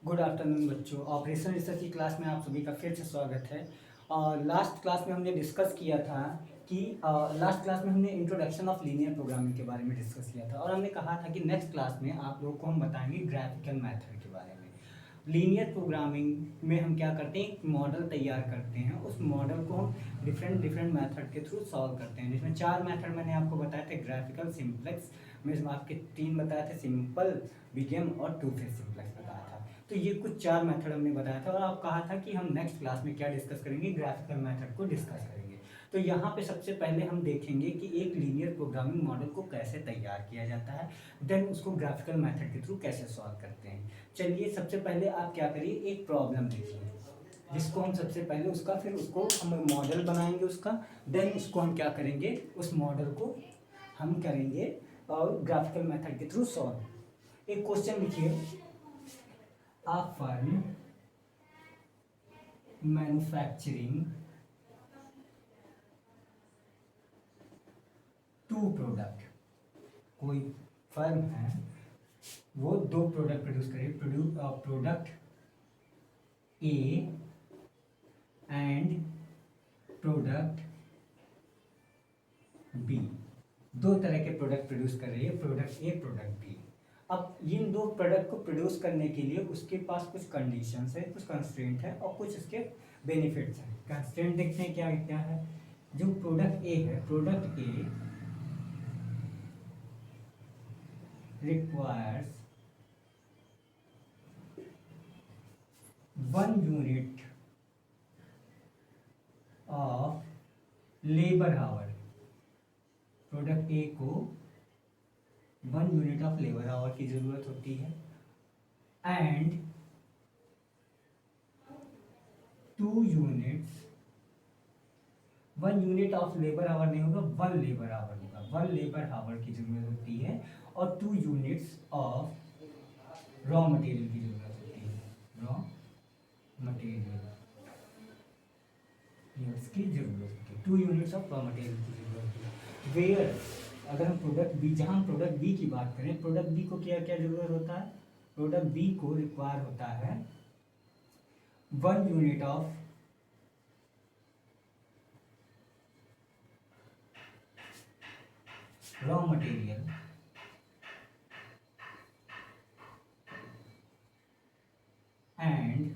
Good afternoon बच्चों। Operation research की class में आप सभी का फिर से स्वागत है। और लास्ट क्लास में हमने डिस्कस किया था कि लास्ट क्लास में हमने इंट्रोडक्शन ऑफ लीनियर प्रोग्रामिंग के बारे में डिस्कस किया था और हमने कहा था कि नेक्स्ट क्लास में आप लोगों को हम बताएंगे ग्राफिकल मेथड के बारे में। लीनियर प्रोग्रामिंग में हम क्या करते हैं, एक मॉडल तैयार करते हैं, उस मॉडल को हम डिफरेंट मेथड के थ्रू सॉल्व करते हैं, जिसमें 4 मेथड मैंने आपको बताए थे। ग्राफिकल, सिंप्लेक्स में आपके 3 बताए थे, सिंपल, बिगेम और टू फेज सिंप्लेक्स बताया था। तो ये कुछ 4 मेथड हमने बताया था और आप कहा था कि हम नेक्स्ट क्लास में क्या डिस्कस करेंगे, ग्राफिकल मेथड को डिस्कस करेंगे। तो यहाँ पे सबसे पहले हम देखेंगे कि एक लीनियर प्रोग्रामिंग मॉडल को कैसे तैयार किया जाता है, देन उसको ग्राफिकल मेथड के थ्रू कैसे सॉल्व करते हैं। चलिए सबसे पहले आप क्या करिए, एक प्रॉब्लम देखिए जिसको हम सबसे पहले उसका फिर उसको हम मॉडल बनाएंगे उसका, देन उसको हम क्या करेंगे, उस मॉडल को हम करेंगे और ग्राफिकल मेथड के थ्रू सॉल्व। एक क्वेश्चन लिखिए, a firm manufacturing two product, कोई फर्म है वो 2 प्रोडक्ट प्रोड्यूस करे, product A and product B. 2 तरह के प्रोडक्ट प्रोड्यूस कर रही है, प्रोडक्ट ए, प्रोडक्ट बी। अब इन 2 प्रोडक्ट को प्रोड्यूस करने के लिए उसके पास कुछ कंडीशंस है, कुछ कंस्ट्रेंट है और कुछ उसके बेनिफिट्स हैं। कंस्ट्रेंट देखते हैं क्या क्या है। जो प्रोडक्ट ए है, product A requires 1 unit of labour our. Product ए को 1 यूनिट ऑफ लेबर आवर की जरूरत होती है and 2 units, 1 unit of labour our नहीं होगा, 1 लेबर आवर होगा, 1 लेबर आवर की जरूरत होती है और 2 यूनिट्स ऑफ रॉ मटेरियल की जरूरत होती है, रॉ मटेरियल की जरूरत होती है, 2 यूनिट्स ऑफ रॉ मटेरियल की जरूरत होती है। वेयर, अगर हम प्रोडक्ट बी, जहां हम प्रोडक्ट बी की बात करें, प्रोडक्ट बी को क्या क्या जरूरत होता है, प्रोडक्ट बी को रिक्वायर होता है 1 unit of raw material and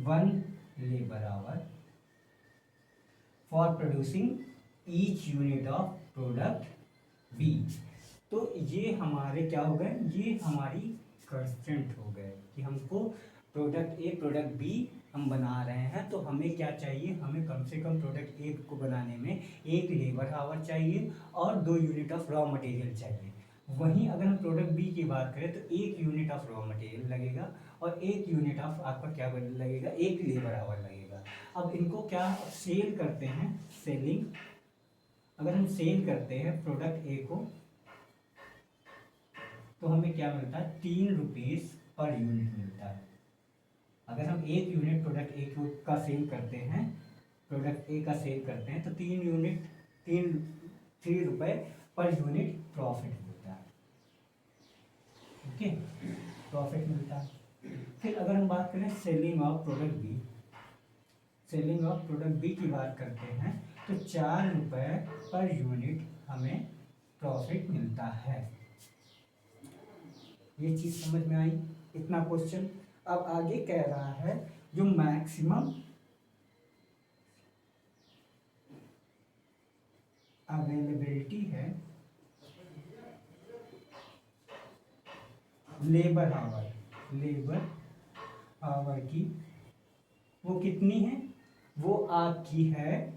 1 labour hour for producing each unit of product B. तो ये हमारे क्या हो गए, ये हमारी कंस्ट्रेंट हो गए कि हमको प्रोडक्ट ए, प्रोडक्ट बी हम बना रहे हैं, तो हमें क्या चाहिए, हमें कम से कम प्रोडक्ट ए को बनाने में 1 लेबर आवर चाहिए और 2 यूनिट ऑफ रॉ मटेरियल चाहिए। वहीं अगर हम प्रोडक्ट बी की बात करें तो 1 यूनिट ऑफ रॉ मटेरियल लगेगा और 1 यूनिट ऑफ आपका क्या लगेगा, 1 लेबर आवर लगेगा। अब इनको क्या सेल करते हैं, सेलिंग, अगर हम सेल करते हैं प्रोडक्ट ए को तो हमें क्या मिलता है, 3 रुपीज पर यूनिट मिलता है। अगर हम 1 यूनिट प्रोडक्ट ए का सेल करते हैं, प्रोडक्ट ए का सेल करते हैं तो 3 यूनिट, 3 रुपए पर यूनिट प्रॉफिट मिलता है। ओके, प्रॉफिट मिलता है। फिर अगर हम बात करें selling of product B, selling of product B की बात करते हैं तो 4 रुपए पर यूनिट हमें प्रॉफिट मिलता है। ये चीज समझ में आई, इतना क्वेश्चन। अब आगे कह रहा है जो मैक्सिमम अवेलेबिलिटी है लेबर आवर, लेबर आवर की, वो कितनी है, वो आपकी है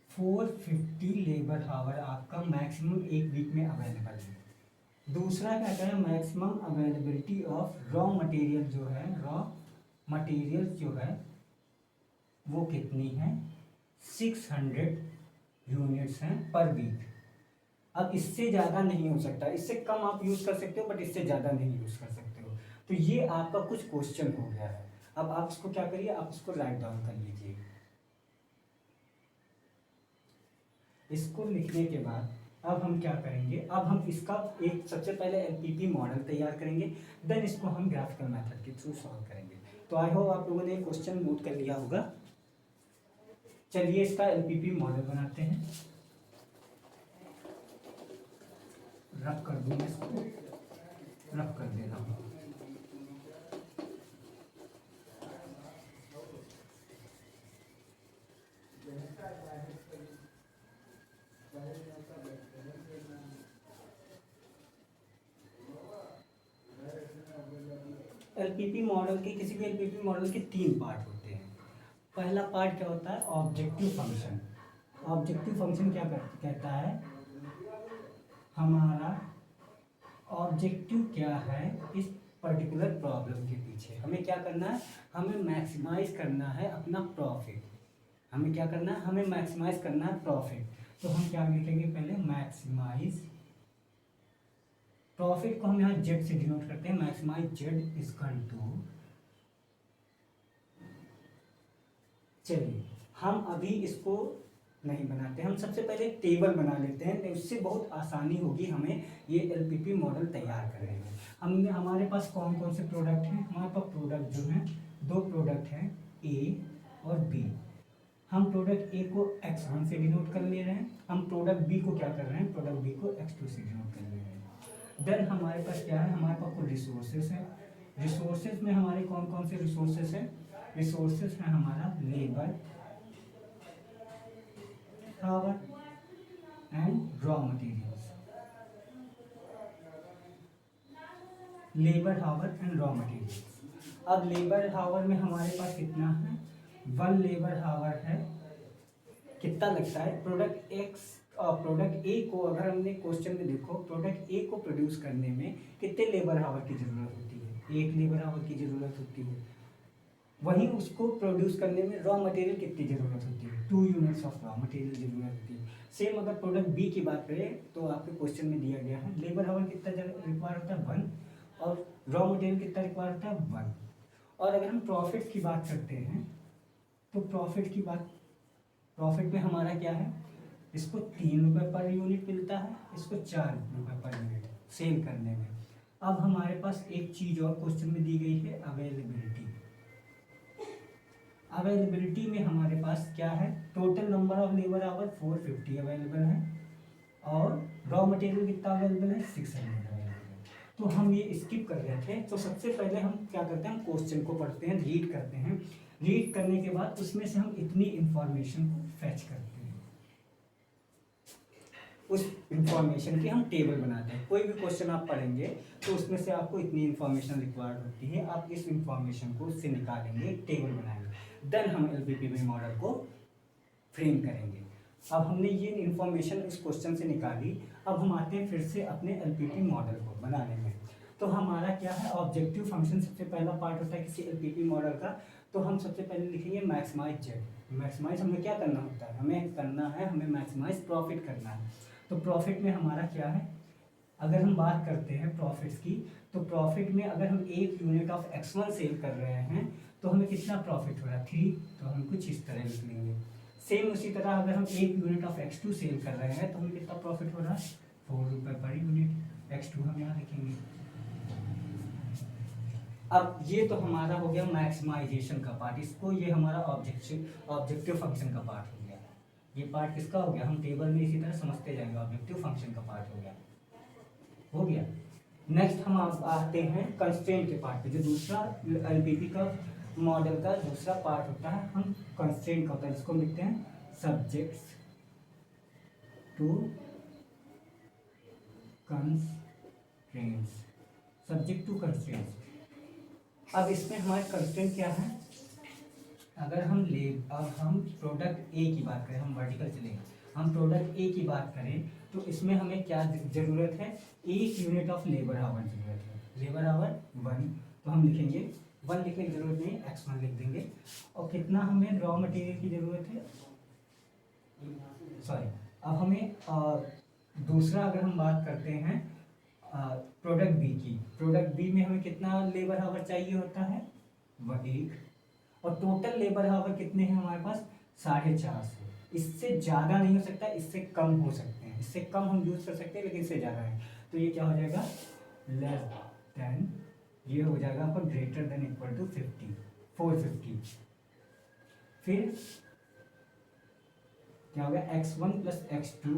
450 लेबर आवर आपका मैक्सिमम एक वीक में अवेलेबल है। दूसरा क्या करें, maximum availability of raw material जो है, रॉ मटेरियल जो है वो कितनी है, 600 यूनिट्स हैं पर वीक। अब इससे ज़्यादा नहीं हो सकता, इससे कम आप यूज़ कर सकते हो बट इससे ज़्यादा नहीं यूज़ कर सकते हो। तो ये आपका कुछ क्वेश्चन हो गया है। अब आप इसको क्या करिए, आप इसको राइट डाउन कर लीजिए। इसको लिखने के बाद अब हम क्या करेंगे, अब हम इसका एक सबसे पहले एलपीपी मॉडल तैयार करेंगे, देन इसको हम ग्राफिकल मेथड के थ्रू सॉल्व करेंगे। तो आई होप आप लोगों ने क्वेश्चन नोट कर लिया होगा। चलिए इसका एलपीपी मॉडल बनाते हैं। रफ कर दूंगा इसको, रफ कर दे रहा हूँ। एलपीपी मॉडल के, किसी भी एलपीपी मॉडल के 3 पार्ट होते हैं। पहला पार्ट क्या होता है, ऑब्जेक्टिव फंक्शन। ऑब्जेक्टिव फंक्शन क्या कहता है, हमारा ऑब्जेक्टिव क्या है इस पर्टिकुलर प्रॉब्लम के पीछे, हमें क्या करना है, हमें मैक्सिमाइज करना है अपना प्रॉफिट। हमें क्या करना है, हमें मैक्सिमाइज करना है प्रॉफिट। तो हम क्या लिखेंगे, पहले मैक्सिमाइज प्रॉफिट को हम यहाँ जेड से डिनोट करते हैं। मैक्सिमाइज जेड इजकल टू, चलिए हम अभी इसको नहीं बनाते, हम सबसे पहले टेबल बना लेते हैं, उससे बहुत आसानी होगी हमें ये एलपीपी मॉडल तैयार करने में। हमने, हमारे पास कौन कौन से प्रोडक्ट हैं, हमारे पास प्रोडक्ट जो हैं 2 प्रोडक्ट हैं, ए और बी। हम प्रोडक्ट ए को x1 से डिनोट कर ले रहे हैं, हम प्रोडक्ट बी को क्या कर रहे हैं, प्रोडक्ट बी को x2 से डिनोट कर ले रहे हैं। देन हमारे पास क्या है, हमारे पास कुछ रिसोर्सेज है। रिसोर्सेज में हमारे कौन कौन से रिसोर्सेज हैं, रिसोर्सेज है हमारा labour, power and raw materials. Labour, hour and raw materials. अब लेबर हावर में हमारे पास कितना है, 1 लेबर हावर है। कितना लगता है, प्रोडक्ट एक्स, प्रोडक्ट ए को अगर हमने क्वेश्चन में देखो, प्रोडक्ट ए को प्रोड्यूस करने में कितने लेबर हावर की जरूरत होती है, 1 लेबर हावर की जरूरत होती है। वहीं उसको प्रोड्यूस करने में रॉ मटेरियल कितनी जरूरत होती है, 2 यूनिट्स ऑफ रॉ मटेरियल जरूरत होती है। सेम अगर प्रोडक्ट बी की बात करें तो आपके क्वेश्चन में दिया गया है लेबर हावर कितना रिक्वायर होता है, 1, और रॉ मटेरियल कितना रिक्वायर होता है, 1। और अगर हम प्रॉफिट की बात करते हैं तो प्रॉफिट में हमारा क्या है, इसको 3 रुपये पर यूनिट मिलता है, इसको 4 रुपये पर यूनिट सेल करने में। अब हमारे पास एक चीज़ और क्वेश्चन में दी गई है, अवेलेबिलिटी। अवेलेबिलिटी में हमारे पास क्या है, total number of labour our 450 available है, और रॉ मटेरियल कितना अवेलेबल है, 600 अवेलेबल है। तो हम ये स्किप कर रहे थे, तो सबसे पहले हम क्या करते हैं, हम क्वेश्चन को पढ़ते हैं, रीड करते हैं। रीड करने के बाद उसमें से हम इतनी इंफॉर्मेशन को फैच करते हैं, उस इंफॉर्मेशन की हम टेबल बनाते हैं। कोई भी क्वेश्चन आप पढ़ेंगे तो उसमें से आपको इतनी इंफॉर्मेशन रिक्वायर्ड होती है, आप इस इंफॉर्मेशन को उससे निकालेंगे, एक टेबल बनाएंगे, देन हम एलपीपी मॉडल को फ्रेम करेंगे। अब हमने ये इंफॉर्मेशन इस क्वेश्चन से निकाली, अब हम आते हैं फिर से अपने एलपीपी मॉडल को बनाने में। तो हमारा क्या है, ऑब्जेक्टिव फंक्शन सबसे पहला पार्ट होता है किसी एलपीपी मॉडल का। तो हम सबसे पहले लिखेंगे मैक्सिमाइज जेड। मैक्सिमाइज हमें क्या करना होता है, हमें मैक्सिमाइज प्रॉफिट करना है। तो प्रॉफिट में हमारा क्या है, अगर हम बात करते हैं प्रॉफिट्स की, तो प्रॉफिट में अगर हम 1 यूनिट ऑफ x1 सेल कर रहे हैं तो हमें कितना प्रॉफिट हो रहा है, 3। तो हम कुछ इस तरह लिख लेंगे। सेम उसी तरह अगर हम 1 यूनिट ऑफ x2 सेल कर रहे हैं तो हमें कितना प्रॉफिट हो रहा है, 4 रुपये पर यूनिट। x2 हम यहाँ लिखेंगे। अब ये तो हमारा हो गया मैक्सिमाइजेशन का पार्ट, इसको ये हमारा ऑब्जेक्टिव फंक्शन का पार्ट हो गया। ये पार्ट किसका हो गया, हम टेबल में इसी तरह समझते जाएंगे, ऑब्जेक्टिव फंक्शन का पार्ट हो गया। नेक्स्ट हम आते हैं कंस्ट्रेंट के पार्ट पे, जो दूसरा एलपीपी का मॉडल का दूसरा पार्ट होता है, हम कंस्ट्रेंट का होता है, जिसको लिखते हैं subjects to constraints, subject to constraints. अब इसमें हमारे कंस्ट्रेंट क्या है, अगर हम प्रोडक्ट ए की बात करें, हम वर्टिकल चलेंगे, हम प्रोडक्ट ए की बात करें तो इसमें हमें क्या जरूरत है, 1 यूनिट ऑफ लेबर आवर जरूरत है, लेबर आवर 1। तो हम लिखेंगे 1 लिखने की जरूरत नहीं, x1 लिख देंगे। और कितना हमें रॉ मटेरियल की जरूरत है, सॉरी, अब हमें दूसरा अगर हम बात करते हैं प्रोडक्ट बी की, प्रोडक्ट बी में हमें कितना लेबर आवर चाहिए होता है, वह 1। और टोटल लेबर आवर कितने हैं हमारे पास, 450। इससे ज़्यादा नहीं हो सकता, इससे कम हो सकते हैं, इससे कम हम यूज़ कर सकते हैं लेकिन इससे ज़्यादा है, तो ये क्या हो जाएगा, लेस देन, ये हो जाएगा आपका ग्रेटर देन इक्वल टू 50, 450। फिर क्या हो गया, x1 plus x2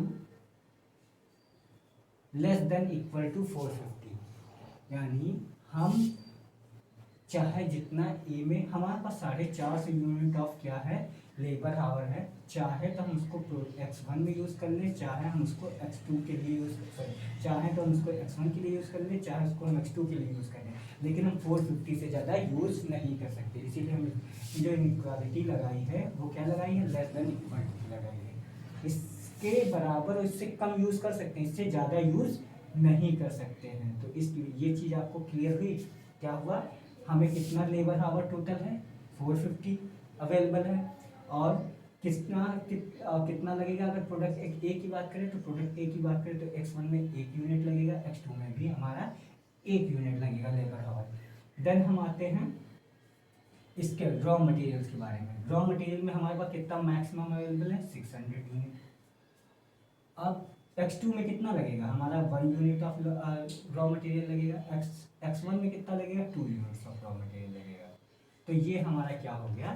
less than equal to 450, यानी हम चाहे जितना ए में हमारे पास 450 यूनिट ऑफ क्या है, लेबर आवर है, चाहे तो हम उसको x1 में यूज़ कर लें, चाहे हम उसको x2 के लिए यूज़ कर, चाहे तो हम उसको x1 के लिए यूज़ कर लें, चाहे उसको हम x2 के लिए यूज़ कर लें, लेकिन हम 450 से ज़्यादा यूज़ नहीं कर सकते। इसीलिए हम जो इनइक्वालिटी लगाई है वो क्या लगाई है, लेस देन इक्वल टू लगाई है। इसके बराबर और इससे कम यूज़ कर सकते हैं, इससे ज़्यादा यूज़ नहीं कर सकते हैं। तो इसलिए ये चीज़ आपको क्लियर हुई। क्या हुआ, हमें कितना लेबर आवर टोटल है, 450 अवेलेबल है, और कितना लगेगा, अगर प्रोडक्ट ए की बात करें तो प्रोडक्ट ए की बात करें तो x1 में 1 यूनिट लगेगा, x2 में भी हमारा 1 यूनिट लगेगा लेबर आवर। देन हम आते हैं इसके रॉ मटेरियल्स के बारे में। रॉ मटेरियल में हमारे पास कितना मैक्सिमम अवेलेबल है, 600 यूनिट। अब x2 में कितना लगेगा, हमारा 1 यूनिट ऑफ रॉ मटेरियल लगेगा, x1 में कितना लगेगा, 2 यूनिट्स ऑफ रॉ मटेरियल लगेगा। तो ये हमारा क्या हो गया,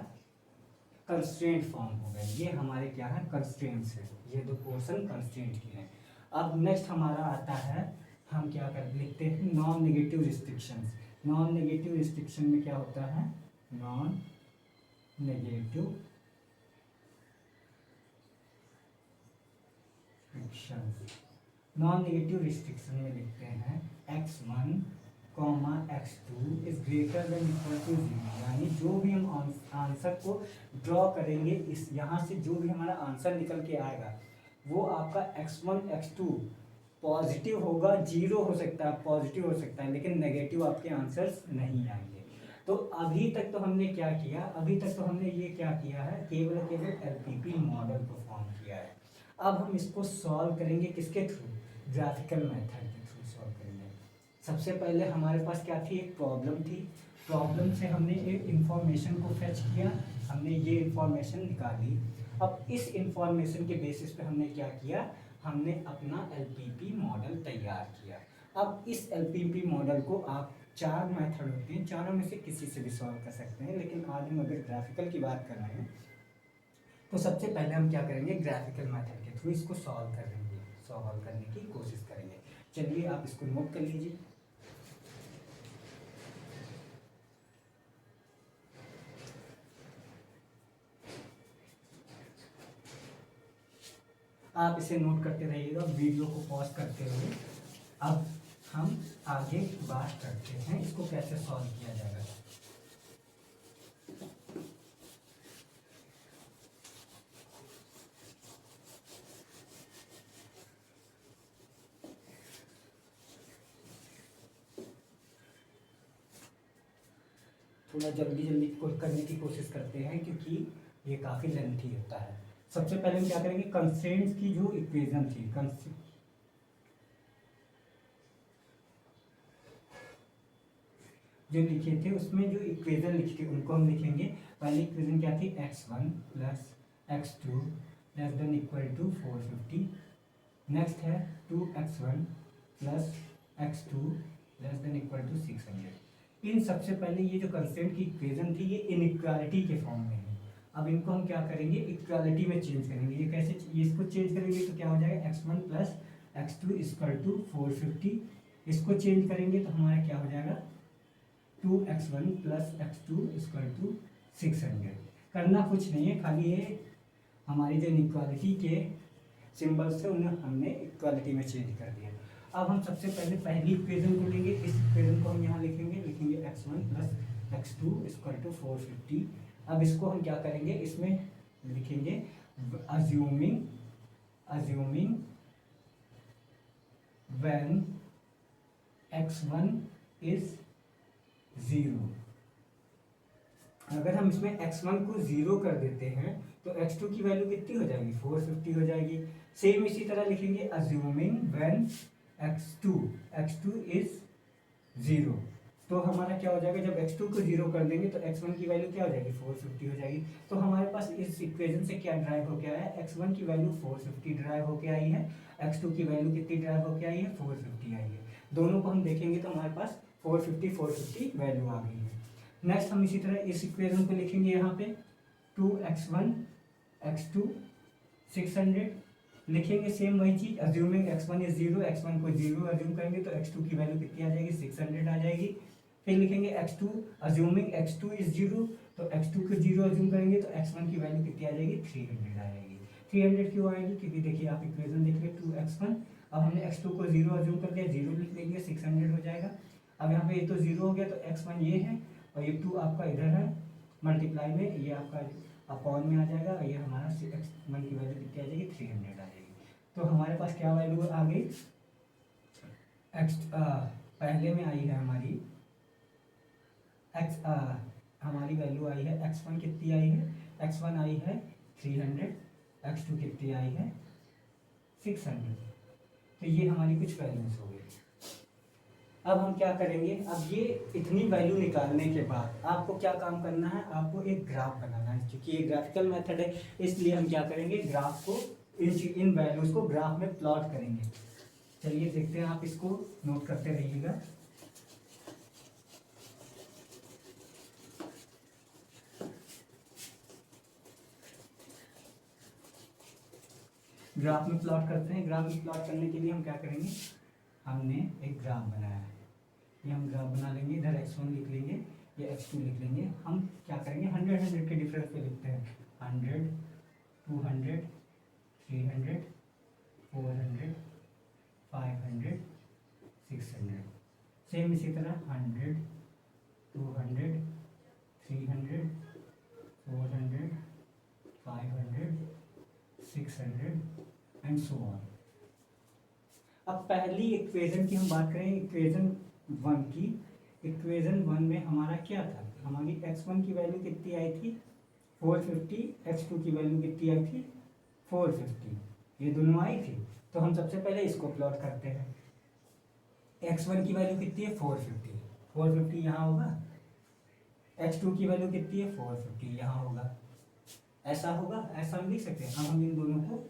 कंस्ट्रेंट फॉर्म हो गया। ये हमारे क्या है, कंस्ट्रेंट्स है, ये दो पोर्शन कंस्ट्रेंट के हैं। अब नेक्स्ट हमारा आता है, हम क्या कर लिखते हैं, non negative restrictions. Non negative restriction में क्या होता है, non negative non negative restriction में लिखते हैं x1 x2 is greater than equal to 0, यानी जो भी हम आंसर को ड्रॉ करेंगे, इस यहाँ से जो भी हमारा आंसर निकल के आएगा वो आपका x1 x2 पॉजिटिव होगा, 0 हो सकता है, पॉजिटिव हो सकता है, लेकिन नेगेटिव आपके आंसर्स नहीं आएंगे। तो अभी तक तो हमने क्या किया, अभी तक तो हमने ये क्या किया है, केवल केवल एलपीपी मॉडल को फॉर्म किया है। अब हम इसको सॉल्व करेंगे किसके थ्रू, ग्राफिकल मेथड के थ्रू सॉल्व करेंगे। सबसे पहले हमारे पास क्या थी, एक प्रॉब्लम थी, प्रॉब्लम से हमने एक इंफॉर्मेशन को फेच किया, हमने ये इंफॉर्मेशन निकाली। अब इस इंफॉर्मेशन के बेसिस पे हमने क्या किया, हमने अपना एलपीपी मॉडल तैयार किया। अब इस एलपीपी मॉडल को आप 4 मेथड होते हैं, चारों में से किसी से भी सॉल्व कर सकते हैं, लेकिन आज हम अगर ग्राफिकल की बात कर रहे हैं तो सबसे पहले हम क्या करेंगे, ग्राफिकल मेथड के थ्रू इसको सॉल्व करने की कोशिश करेंगे। चलिए आप इसको नोट कर लीजिए। आप इसे नोट करते रहिएगा, वीडियो को पॉज करते हुए। अब हम आगे बात करते हैं इसको कैसे सॉल्व किया जाएगा। थोड़ा जल्दी करने की कोशिश करते हैं क्योंकि ये काफ़ी लेंथी होता है। सबसे पहले हम क्या करेंगे, कंस्ट्रेंट्स की जो इक्वेशन थी, जो लिखे थे उसमें जो इक्वेशन लिखे थे उनको हम लिखेंगे। पहली इक्वेशन क्या थी, x1 plus x2 less than equal to 450। Next है 2x1 plus x2 less than equal to 600। इन सबसे पहले ये जो कंस्ट्रेंट की इक्वेशन थी ये इनइक्वालिटी के फॉर्म में है। अब इनको हम क्या करेंगे, इक्वालिटी में चेंज करेंगे। ये कैसे, ये इसको चेंज करेंगे तो क्या हो जाएगा, x1 plus x2 equal to 450। इसको चेंज करेंगे तो हमारा क्या हो जाएगा, 2x1 plus x2 equal to 600। करना कुछ नहीं है, खाली ये हमारी जो इनइक्वालिटी के सिंबल्स थे उन्हें हमने इक्वालिटी में चेंज कर दिया। अब हम सबसे पहले पहली इक्वेशन को लेंगे, इस इक्वेशन को हम यहाँ लिखेंगे x1 plus x2 equal to 450। अब इसको हम क्या करेंगे, इसमें लिखेंगे assuming when x1 is 0। अगर हम इसमें x1 को 0 कर देते हैं तो x2 की वैल्यू कितनी हो जाएगी, 450 हो जाएगी। सेम इसी तरह लिखेंगे assuming when x2 is 0। तो हमारा क्या हो जाएगा, जब x2 को 0 कर देंगे तो x1 की वैल्यू क्या हो जाएगी, 450 हो जाएगी। तो हमारे पास इस इक्वेशन से क्या ड्राइव होके आया है, x1 की वैल्यू 450 ड्राइव होके आई है, x2 की वैल्यू कितनी ड्राइव होके आई है, 450 आई है। दोनों को हम देखेंगे तो हमारे पास 450 वैल्यू आ गई है। नेक्स्ट हम इसी तरह इस इक्वेशन को लिखेंगे यहाँ पे 2x1 x2 600 लिखेंगे, सेम वही चीज, अज्यूमिंग x1 इज 0, x1 को 0 अज्यूम करेंगे तो x2 की वैल्यू कितनी आ जाएगी, 600 आ जाएगी। फिर लिखेंगे x2 अज्यूमिंग x2 इज 0, तो x2 को 0 अज्यूम करेंगे तो x1 की वैल्यू कितनी आ जाएगी, 300 आ जाएगी। 300 क्यों आएगी, क्योंकि देखिए आप इक्वेशन देखिए 2x1, अब हमने x2 को 0 अज्यूम कर दिया, 0 लिख लेंगे, 600 हो जाएगा। अब यहाँ पे ये तो 0 हो गया तो x1 ये है और ये 2 आपका इधर है, मल्टीप्लाई में ये आपका अपॉन में आ जाएगा और ये हमारा x1 की वैल्यू कितनी आ जाएगी, 300 आ जाएगी। तो हमारे पास क्या वैल्यू आ गई, पहले में आई है हमारी हमारी वैल्यू आई है x1 कितनी आई है, x1 आई है 300, x2 कितनी आई है 600। तो ये हमारी कुछ वैल्यूज हो गई। अब हम क्या करेंगे, अब ये इतनी वैल्यू निकालने के बाद आपको क्या काम करना है, आपको एक ग्राफ बनाना है। क्योंकि ये ग्राफिकल मेथड है इसलिए हम क्या करेंगे, ग्राफ को इन वैल्यूज को ग्राफ में प्लॉट करेंगे। चलिए देखते हैं, आप इसको नोट करते रहिएगा। ग्राफ में प्लॉट करते हैं। ग्राफ में प्लॉट करने के लिए हम क्या करेंगे, हमने एक ग्राफ बनाया है, ये हम ग्राफ बना लेंगे, इधर x1 लिख लेंगे, ये x2 लिख लेंगे। हम क्या करेंगे, 100 के डिफरेंस पे लिखते हैं, 100 200 300 400 500 600। सेम इसी तरह 100 200 300 400 500 600 एंड सो ऑन। अब पहली इक्वेशन की हम बात करें, इक्वेशन 1 की। इक्वेशन 1 में हमारा क्या था, हमारी x1 की वैल्यू कितनी आई थी 450, x2 की वैल्यू कितनी आई थी 450, ये दोनों आई थी। तो हम सबसे पहले इसको प्लॉट करते हैं। x1 की वैल्यू कितनी है 450, 450 यहाँ होगा, x2 की वैल्यू कितनी है 450 यहाँ होगा, ऐसा होगा, ऐसा हम लिख सकते हैं। अब हम इन दोनों को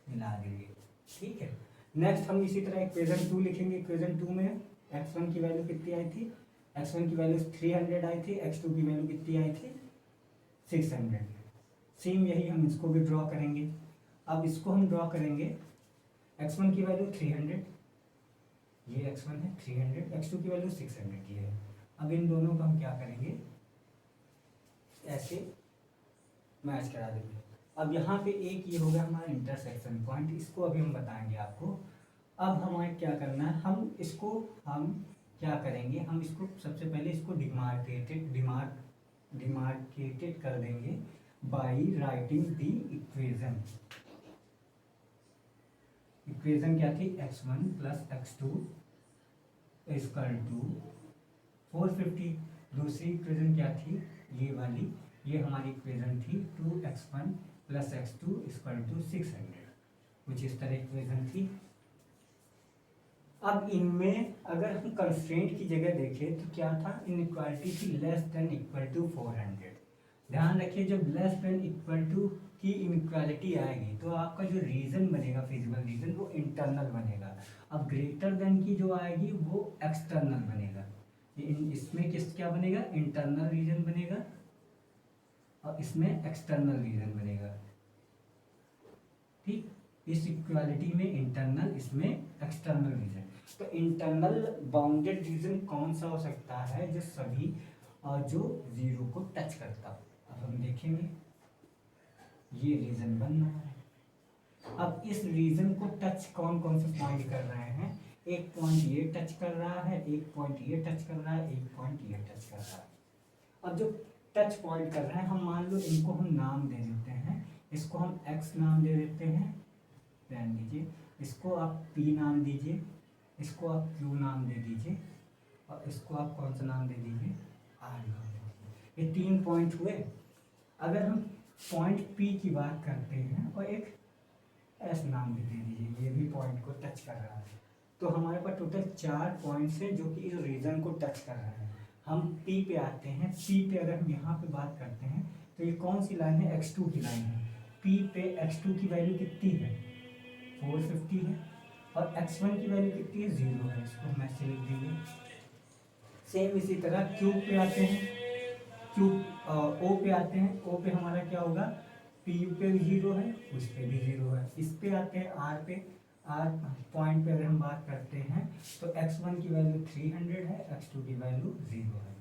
मिला देंगे, ठीक है। नेक्स्ट हम इसी तरह इक्वेशन 2 लिखेंगे। इक्वेशन 2 में x1 की वैल्यू कितनी आई थी, x1 की वैल्यू 300 आई थी, x2 की वैल्यू कितनी आई थी 600। सेम यही हम इसको भी ड्रॉ करेंगे। अब इसको हम ड्रॉ करेंगे, x1 की वैल्यू 300, ये x1 है 300, x2 की वैल्यू 600 की है। अब इन दोनों को हम क्या करेंगे, ऐसे मैच करा देंगे। अब यहाँ पे एक ये हो गया हमारा इंटरसेक्शन पॉइंट, इसको अभी हम बताएंगे आपको। अब हमें क्या करना है, हम क्या करेंगे, हम इसको सबसे पहले इसको डिमार्केटेड कर देंगे by writing the equation. Equation क्या थी, x1 plus x2 equal to 450। दूसरी इक्वेशन क्या थी, ये वाली, ये हमारी इक्वेशन थी 2x1 plus x2 equal to 600, कुछ इस तरह इक्वेशन थी। अब इनमें अगर हम कंस्ट्रेंट की जगह देखें तो क्या था, इनइक्वालिटी थी लेस देन इक्वल टू 400। ध्यान रखिए, जब लेस देन इक्वल टू की इनइक्वालिटी आएगी तो आपका जो रीजन बनेगा, फिजिबल रीजन, वो इंटरनल बनेगा। अब ग्रेटर देन की जो आएगी वो एक्सटर्नल बनेगा। इसमें क्या बनेगा, इंटरनल रीजन बनेगा और इसमें एक्सटर्नल रीजन बनेगा, ठीक। इस इक्वालिटी में इंटरनल, इसमें एक्सटर्नल रीजन। तो इंटरनल बाउंडेड रीजन कौन सा हो सकता है, जो सभी जो जीरो को टच करता हो। अब हम देखेंगे, ये रीजन बन रहा है। अब इस रीजन को टच कौन कौन से पॉइंट कर रहे हैं, एक पॉइंट ये टच कर रहा है, एक पॉइंट ये टच कर रहा है, एक पॉइंट ये टच कर रहा है। अब जो टच पॉइंट कर रहे हैं, हम मान लो इनको हम नाम दे देते हैं। इसको हम x नाम दे देते हैं, ध्यान दीजिए। इसको आप p नाम दीजिए, इसको आप q नाम दे दीजिए और इसको आप कौन सा नाम दे दीजिए, r नाम दे दीजिए। ये 3 पॉइंट हुए। अगर हम पॉइंट p की बात करते हैं और एक s नाम भी दे दीजिए, ये भी पॉइंट को टच कर रहा है। तो हमारे पास टोटल 4 पॉइंट्स है जो कि इस रीजन को टच कर रहे हैं। हम पी पे आते हैं। पी पे अगर हम यहाँ पे बात करते हैं तो ये कौन सी लाइन है, x2 की लाइन है। पी पे x2 की वैल्यू कितनी है, 450 है, और x1 की वैल्यू कितनी है, 0 है। इसको हम ऐसे लिख देंगे। सेम इसी तरह क्यू पे आते हैं, क्यू ओ पे आते हैं। ओ पे हमारा क्या होगा, पी पे भी 0 है, उस पे भी 0 है। इस पे आते हैं आर पे। आर पॉइंट पे अगर हम बात करते हैं तो x1 की वैल्यू 300 है, x2 की वैल्यू 0 है।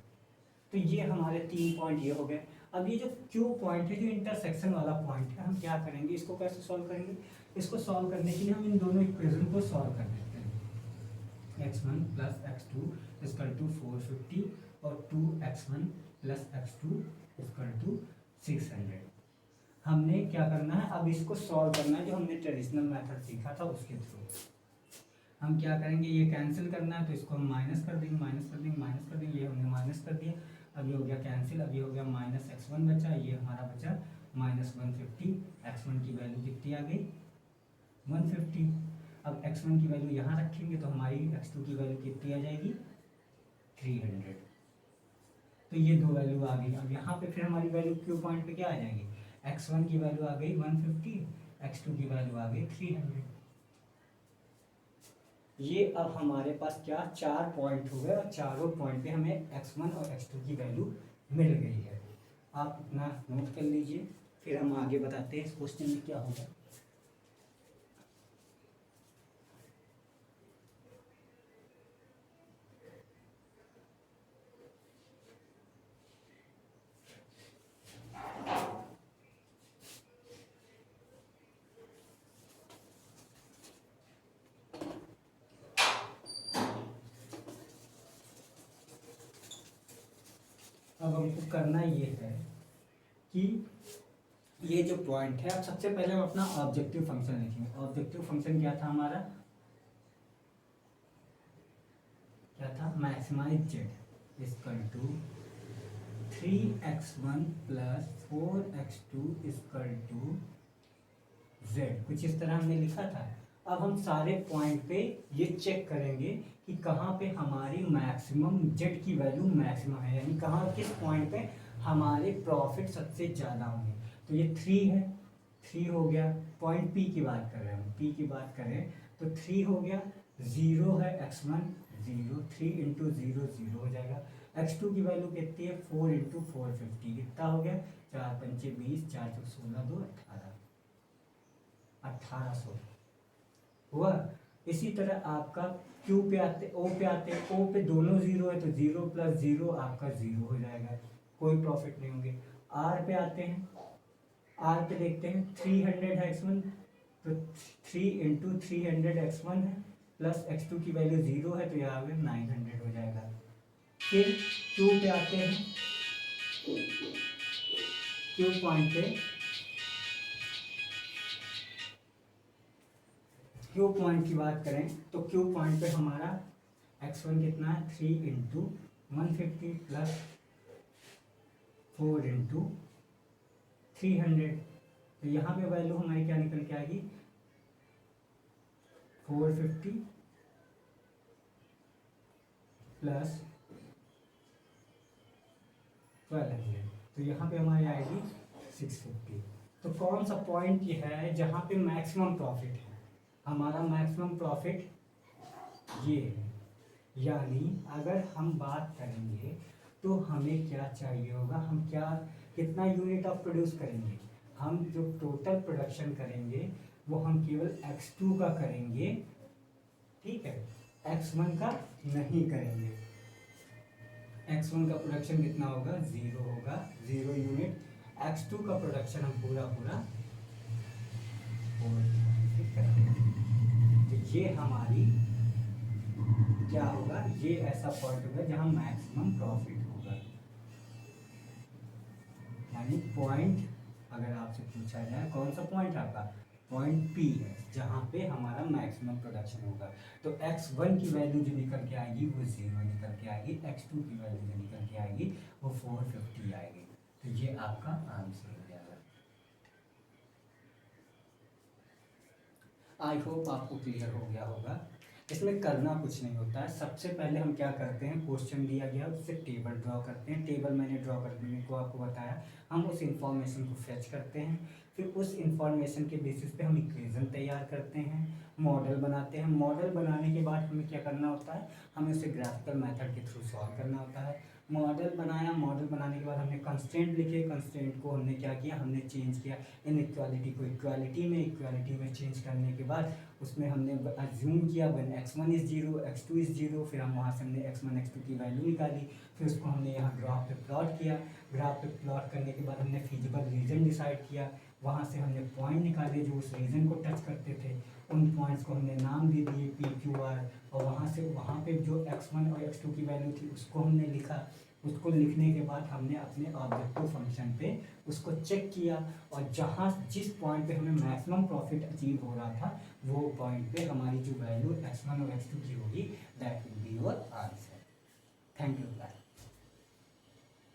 तो ये हमारे 3 पॉइंट ये हो गए। अब ये जो क्यू पॉइंट है, जो इंटरसेक्शन वाला पॉइंट है, हम क्या करेंगे, इसको कैसे सॉल्व करेंगे। इसको सॉल्व करने के लिए हम इन दोनों इक्वेशन को सॉल्व कर देते हैं। x1 plus x2 equal to 450 और 2x1 plus x2 equal to 600। हमने क्या करना है, अब इसको सॉल्व करना है जो हमने ट्रेडिशनल मेथड सीखा था उसके थ्रू। हम क्या करेंगे, ये कैंसिल करना है तो इसको हम माइनस कर देंगे, माइनस कर देंगे, माइनस कर देंगे। ये हमने माइनस कर दिया, अब ये हो गया कैंसिल। अब ये हो गया माइनस x1 बचा, ये हमारा बचा माइनस 150। x1 की वैल्यू कितनी आ गई, 150। अब x1 की वैल्यू यहाँ रखेंगे तो हमारी x2 की वैल्यू कितनी आ जाएगी, 300। तो ये दो वैल्यू आ गई। अब यहाँ पे फिर हमारी वैल्यू क्यू पॉइंट पे क्या आ जाएगी, x1 की वैल्यू आ गई 150, x2 की वैल्यू आ गई 300। ये अब हमारे पास क्या 4 पॉइंट हो गए और चारों पॉइंट पे हमें x1 और x2 की वैल्यू मिल गई है। आप अपना नोट कर लीजिए, फिर हम आगे बताते हैं इस क्वेश्चन में क्या होगा। अब हमको करना ये है कि ये जो पॉइंट है, अब सबसे पहले हम अपना ऑब्जेक्टिव फंक्शन लिखेंगे। ऑब्जेक्टिव फंक्शन क्या था हमारा, क्या था, maximise Z equal to 3x1 plus 4x2 equal to Z, कुछ इस तरह हमने लिखा था। अब हम सारे पॉइंट पे ये चेक करेंगे कि कहाँ पे हमारी मैक्सिमम जेड की वैल्यू मैक्सिमम है, यानी कहाँ किस पॉइंट पे हमारे प्रॉफिट सबसे ज़्यादा होंगे। तो ये 3 है, 3 हो गया। पॉइंट पी की बात कर रहे हैं हम, पी की बात करें तो 3 हो गया। 0 है x1, 0, 3 इंटू 0 0 हो जाएगा। x2 की वैल्यू कितनी है, 4 इंटू 450 कितना हो गया, 4 पंचे 20, 4 चौक 16, 2 18, 1800 हुआ। इसी तरह आपका Q पे आते, O पे आते, O पे दोनों 0 है तो 0 प्लस 0 आपका 0 हो जाएगा, कोई प्रॉफिट नहीं होंगे। R पे आते हैं, R पे देखते हैं 300 है x1, तो 3 इंटू 300 x1 है, प्लस x2 की वैल्यू 0 है तो यहाँ पे 900 हो जाएगा। फिर Q पे आते हैं, Q पॉइंट पे, क्यू पॉइंट की बात करें तो क्यू पॉइंट पे हमारा x1 कितना है, 3 इंटू 150 प्लस 4 इंटू 300। तो यहाँ पे वैल्यू हमारी क्या निकल के आएगी, 450 प्लस 1200, तो यहाँ पे हमारी आएगी 650। तो कौन सा पॉइंट ये है जहाँ पे मैक्सिमम प्रॉफिट है, हमारा मैक्सिमम प्रॉफिट ये है। यानी अगर हम बात करेंगे तो हमें क्या चाहिए होगा, हम क्या कितना यूनिट ऑफ प्रोड्यूस करेंगे, हम जो टोटल प्रोडक्शन करेंगे वो हम केवल x2 का करेंगे, ठीक है, x1 का नहीं करेंगे। x1 का प्रोडक्शन कितना होगा, 0 होगा, 0 यूनिट। x2 का प्रोडक्शन हम पूरा पूरा 4 करेंगे। तो ये हमारी क्या होगा, ये ऐसा पॉइंट होगा जहां मैक्सिमम प्रॉफिट होगा। यानी पॉइंट अगर आपसे पूछा जाए कौन सा पॉइंट आपका, पॉइंट पी है जहां पे हमारा मैक्सिमम प्रोडक्शन होगा। तो x1 की वैल्यू जो निकल के आएगी वो 0 निकल के आएगी, x2 की वैल्यू जो निकल के आएगी वो 450 आएगी। तो ये आपका आंसर हो जाएगा। आई होप आपको क्लियर हो गया होगा। इसमें करना कुछ नहीं होता है। सबसे पहले हम क्या करते हैं, क्वेश्चन दिया गया उससे टेबल ड्रॉ करते हैं। टेबल मैंने ड्रॉ करने को आपको बताया, हम उस इंफॉर्मेशन को फेच करते हैं, फिर उस इंफॉर्मेशन के बेसिस पे हम इक्वेशन तैयार करते हैं, मॉडल बनाते हैं। मॉडल बनाने के बाद हमें क्या करना होता है, हमें उसे ग्राफिकल मेथड के थ्रू सॉल्व करना होता है। मॉडल बनाया, मॉडल बनाने के बाद हमने कंस्ट्रेंट लिखे, कंस्ट्रेंट को हमने क्या किया, हमने चेंज किया इनइक्वालिटी को इक्वालिटी में, इक्वालिटी में चेंज करने के बाद उसमें हमने अज्यूम किया when x1 is 0 x2 is 0, फिर हम वहाँ से हमने x1 x2 की वैल्यू निकाली, फिर उसको हमने यहाँ ग्राफ पे प्लॉट किया। ग्राफ पे प्लॉट करने के बाद हमने फिजिबल रीजन डिसाइड किया, वहाँ से हमने पॉइंट निकाले जो उस रीजन को टच करते थे, उन पॉइंट्स को हमने नाम दे दिए PQR, और वहाँ से वहाँ पे जो x1 और x2 की वैल्यू थी उसको हमने लिखा। उसको लिखने के बाद हमने अपने ऑब्जेक्टिव फंक्शन पे उसको चेक किया, और जहाँ जिस पॉइंट पे हमें मैक्सिमम प्रॉफिट अचीव हो रहा था वो पॉइंट पे हमारी जो वैल्यू x1 और x2 की होगी that will be your answer. Thank you.